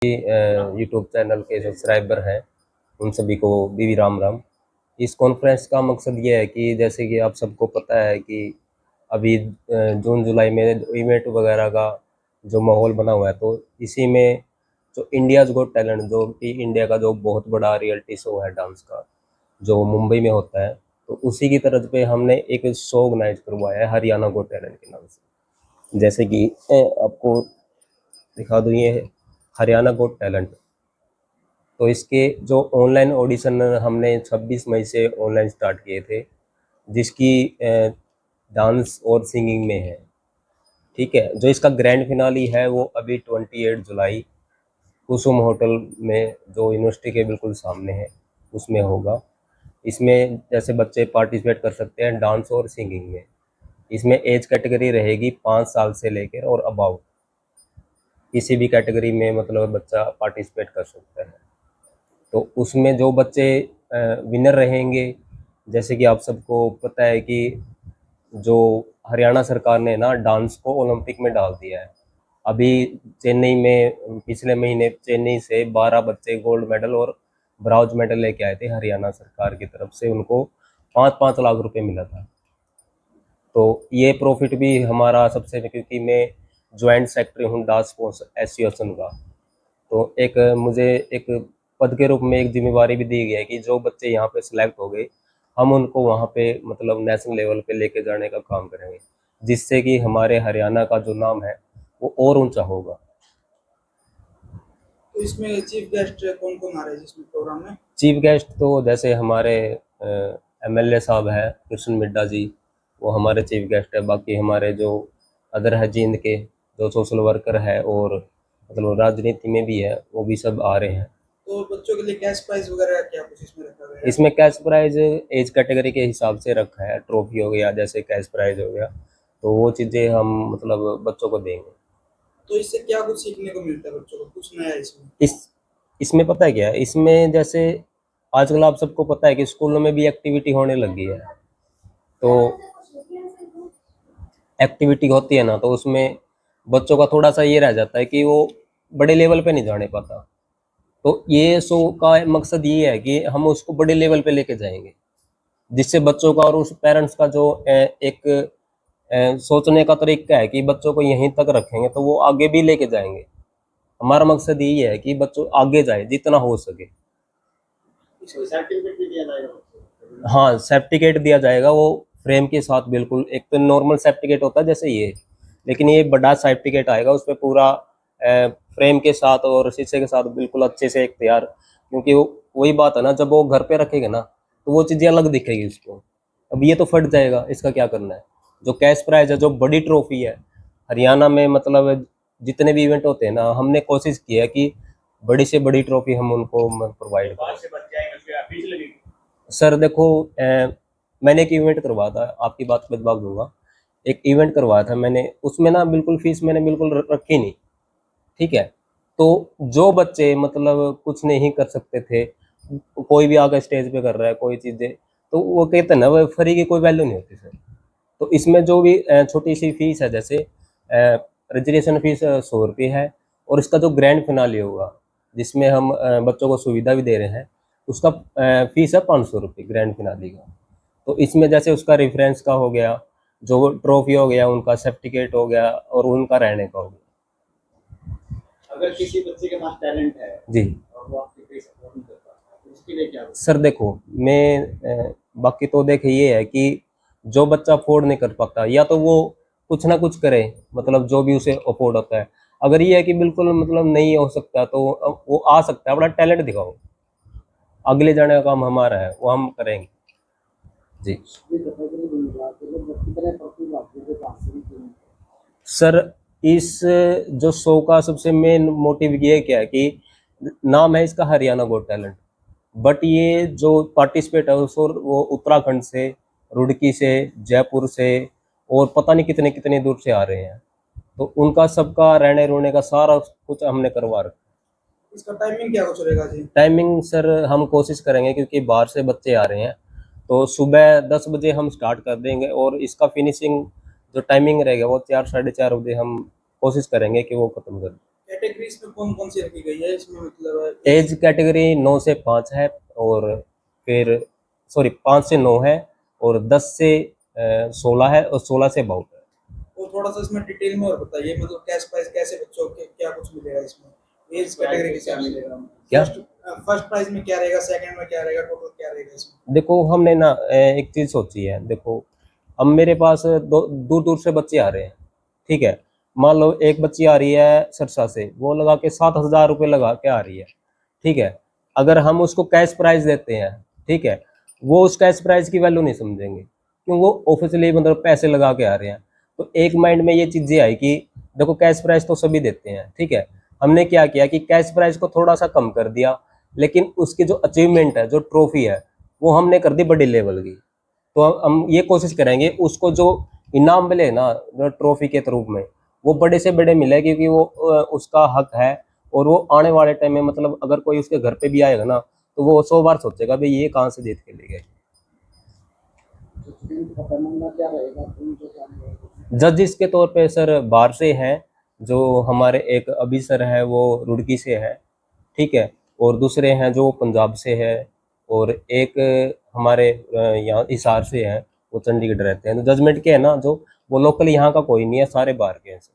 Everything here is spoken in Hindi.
यूट्यूब चैनल के सब्सक्राइबर हैं उन सभी को भी राम राम। इस कॉन्फ्रेंस का मकसद ये है कि जैसे कि आप सबको पता है कि अभी जून जुलाई में इवेंट वगैरह का जो माहौल बना हुआ है, तो इसी में जो इंडियाज़ गॉट टैलेंट, जो कि इंडिया का जो बहुत बड़ा रियलिटी शो है डांस का, जो मुंबई में होता है, तो उसी की तरफ पे हमने एक शो ऑर्गेनाइज करवाया है हरियाणा गॉट टैलेंट के नाम से। जैसे कि आपको दिखा दूँ, ये हरियाणा गॉट टैलेंट। तो इसके जो ऑनलाइन ऑडिशन हमने 26 मई से ऑनलाइन स्टार्ट किए थे, जिसकी डांस और सिंगिंग में है। ठीक है, जो इसका ग्रैंड फिनाली है वो अभी 28 जुलाई कुसुम होटल में, जो यूनिवर्सिटी के बिल्कुल सामने है, उसमें होगा। इसमें जैसे बच्चे पार्टिसिपेट कर सकते हैं डांस और सिंगिंग में। इसमें एज कैटेगरी रहेगी 5 साल से लेकर और अबाउ, किसी भी कैटेगरी में मतलब बच्चा पार्टिसिपेट कर सकता है। तो उसमें जो बच्चे विनर रहेंगे, जैसे कि आप सबको पता है कि जो हरियाणा सरकार ने ना डांस को ओलंपिक में डाल दिया है। अभी चेन्नई में पिछले महीने चेन्नई से 12 बच्चे गोल्ड मेडल और ब्रॉन्ज मेडल लेके आए थे हरियाणा सरकार की तरफ से। उनको 5-5 लाख रुपए मिला था। तो ये प्रॉफिट भी हमारा सबसे, क्योंकि मैं ज्वाइंट सेक्रेटरी हूँ डांस स्पोर्ट्स एसोसिएशन का, तो एक मुझे एक पद के रूप में एक जिम्मेवारी भी दी गई है कि जो बच्चे यहाँ पे सिलेक्ट हो गए, हम उनको वहाँ पे मतलब नेशनल लेवल पे लेके जाने का काम करेंगे, जिससे कि हमारे हरियाणा का जो नाम है वो और ऊंचा होगा। तो इसमें चीफ गेस्ट कौन कौन आ रहे हैं जिसमें प्रोग्राम में? चीफ गेस्ट तो जैसे हमारे एमएलए साहब है कृष्ण मिड्डा जी, वो हमारे चीफ गेस्ट है। बाकी हमारे जो अदर है जींद के जो सोशल वर्कर है और मतलब राजनीति में भी है, वो भी सब आ रहे हैं। तो बच्चों के लिए कैश प्राइज वगैरह क्या कुछ इसमें रखा गया है? इसमें कैश प्राइज एज कैटेगरी के हिसाब से रखा है। ट्रॉफी हो गया, जैसे कैश प्राइज हो गया, तो वो चीज़ें हम मतलब बच्चों को देंगे। तो इससे क्या कुछ सीखने को मिलता है बच्चों को, कुछ नया इसमें? इसमें पता है क्या है, इसमें जैसे आजकल आप सबको पता है कि स्कूलों में भी एक्टिविटी होने लगी है। तो एक्टिविटी होती है ना, तो उसमें बच्चों का थोड़ा सा ये रह जाता है कि वो बड़े लेवल पे नहीं जाने पाता। तो ये शो का मकसद ये है कि हम उसको बड़े लेवल पे लेके जाएंगे, जिससे बच्चों का और उस पेरेंट्स का जो एक सोचने का तरीका है कि बच्चों को यहीं तक रखेंगे तो वो आगे भी लेके जाएंगे। हमारा मकसद यही है कि बच्चों आगे जाए जितना हो सके। इसमें सर्टिफिकेट भी दिया जाएगा? हाँ, सर्टिफिकेट दिया जाएगा वो फ्रेम के साथ। बिल्कुल, एक तो नॉर्मल सर्टिफिकेट होता है जैसे ये, लेकिन ये बड़ा सर्टिफिकेट आएगा, उसपे पूरा फ्रेम के साथ और शीशे के साथ बिल्कुल अच्छे से एक तैयार। क्योंकि वही बात है ना, जब वो घर पे रखेगा ना तो वो चीज़ें अलग दिखेगी उसको। अब ये तो फट जाएगा, इसका क्या करना है। जो कैश प्राइज है, जो बड़ी ट्रॉफी है हरियाणा में, मतलब जितने भी इवेंट होते हैं ना, हमने कोशिश की है कि बड़ी से बड़ी ट्रॉफी हम उनको प्रोवाइड करें। सर देखो, मैंने एक इवेंट करवाया था, आपकी बात पे जवाब दूंगा। एक इवेंट करवाया था मैंने, उसमें ना बिल्कुल फीस मैंने बिल्कुल रखी नहीं। ठीक है, तो जो बच्चे मतलब कुछ नहीं कर सकते थे, कोई भी आकर स्टेज पे कर रहा है कोई चीज़ें, तो वो कहते हैं ना, वो फ्री की कोई वैल्यू नहीं होती सर। तो इसमें जो भी छोटी सी फीस है, जैसे रजिस्ट्रेशन फीस 100 रुपये है, और इसका जो ग्रैंड फिनाले होगा जिसमें हम बच्चों को सुविधा भी दे रहे हैं, उसका फीस है 500 रुपये ग्रैंड फिनाले का। तो इसमें जैसे उसका रेफरेंस का हो गया, जो ट्रॉफी हो गया, उनका सर्टिफिकेट हो गया, और उनका रहने का हो गया। अगर किसी बच्चे के पास टैलेंट है जी और वो आपकी फीस अफोर्ड नहीं कर पाता, तो उसके लिए क्या होगा? सर देखो, मैं बाकी तो देखिए ये है कि जो बच्चा अफोर्ड नहीं कर पाता, या तो वो कुछ ना कुछ करे, मतलब जो भी उसे अफोर्ड होता है। अगर ये है कि बिल्कुल मतलब नहीं हो सकता, तो वो आ सकता है, अपना टैलेंट दिखाओ, अगले जाने का काम हमारा है, वो हम करेंगे। जी सर, इस जो शो का सबसे मेन मोटिव ये क्या है कि नाम है इसका हरियाणा गॉट टैलेंट, बट ये जो पार्टिसिपेट है वो उत्तराखंड से, रुड़की से, जयपुर से, और पता नहीं कितने कितने दूर से आ रहे हैं। तो उनका सबका रहने रोने का सारा कुछ हमने करवा रखा है। इसका टाइमिंग क्या कुछ रहेगा जी? टाइमिंग सर हम कोशिश करेंगे, क्योंकि बाहर से बच्चे आ रहे हैं, तो सुबह 10 बजे हम स्टार्ट कर देंगे, और इसका फिनिशिंग जो टाइमिंग रहेगा वो 4 साढ़े 4 बजे हम कोशिश करेंगे कि वो ख़त्म कर दें। कैटेगरीज में कौन कौन सी रखी गई है इसमें, मतलब एज कैटेगरी 9 से 5 है, और फिर 5 से 9 है, और 10 से 16 है, और 16 से अबाउट है। और थोड़ा सा इसमें डिटेल में और बताइए, मतलब कैश प्राइस कैसे बच्चों के क्या कुछ मिलेगा इसमें, एज कैटेगरी के क्या मिलेगा, क्या? फर्स्ट प्राइस में क्या रहेगा, सेकंड में क्या रहेगा, टोटल क्या रहेगा इसमें? देखो हमने ना एक चीज़ सोची है। देखो अब मेरे पास दूर दूर से बच्चे आ रहे हैं, ठीक है। मान लो एक बच्ची आ रही है सरसा से, वो लगा के 7,000 रुपये लगा के आ रही है, ठीक है। अगर हम उसको कैश प्राइस देते हैं, ठीक है, वो उस कैश प्राइस की वैल्यू नहीं समझेंगे, क्यों, वो ऑफिशियली मतलब पैसे लगा के आ रहे हैं। तो एक माइंड में ये चीज़ें आई कि देखो कैश प्राइस तो सभी देते हैं, ठीक है। हमने क्या किया कि कैश प्राइस को थोड़ा सा कम कर दिया, लेकिन उसकी जो अचीवमेंट है, जो ट्रॉफी है, वो हमने कर दी बड़ी लेवल की। तो हम ये कोशिश करेंगे उसको जो इनाम मिले ना, जो ट्रॉफी के रूप में, वो बड़े से बड़े मिले, क्योंकि वो उसका हक है। और वो आने वाले टाइम में मतलब अगर कोई उसके घर पे भी आएगा ना, तो वो 100 बार सोचेगा भाई ये कहाँ से जीत के ले गए। जजिस के तौर पे सर बाहर से हैं, जो हमारे एक अभी सर है वो रुड़की से है, ठीक है, और दूसरे हैं जो पंजाब से है, और एक हमारे यहाँ हिसार से है, वो चंडीगढ़ रहते हैं। तो जजमेंट के है ना जो, वो लोकल यहाँ का कोई नहीं है, सारे बाहर के हैं सर।